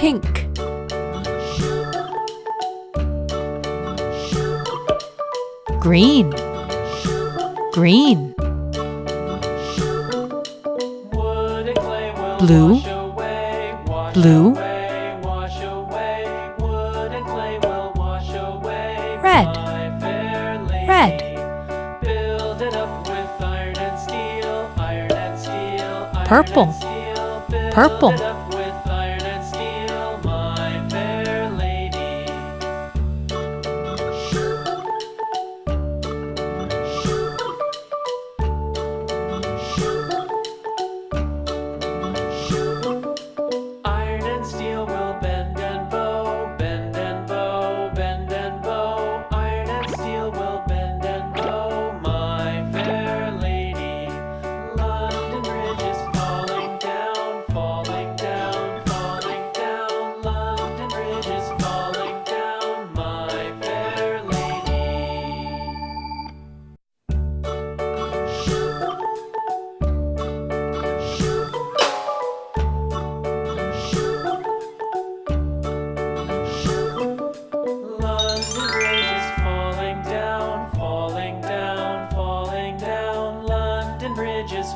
pink. Green, green. Blue, blue. Red, red. Purple, purple.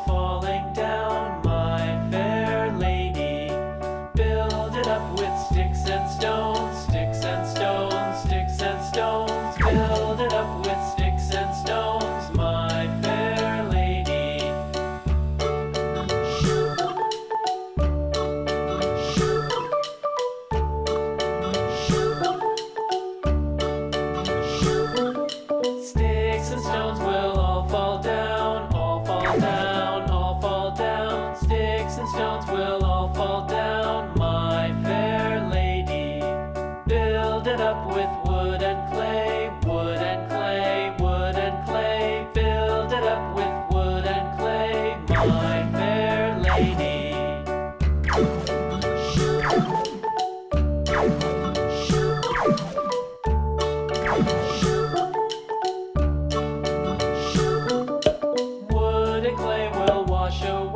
Falling down, my fair lady. Build it up with sticks and stones, sticks and stones, sticks and stones. Build it up with sticks and stones, my fair lady. Sticks and stones will all fall down, all fall down, all fall down. Sticks and stones will all fall down, my fair lady. Build it up with wood and clay, wood and clay, wood and clay. Build it up with wood and clay, my fair lady. Wood and clay will wash away.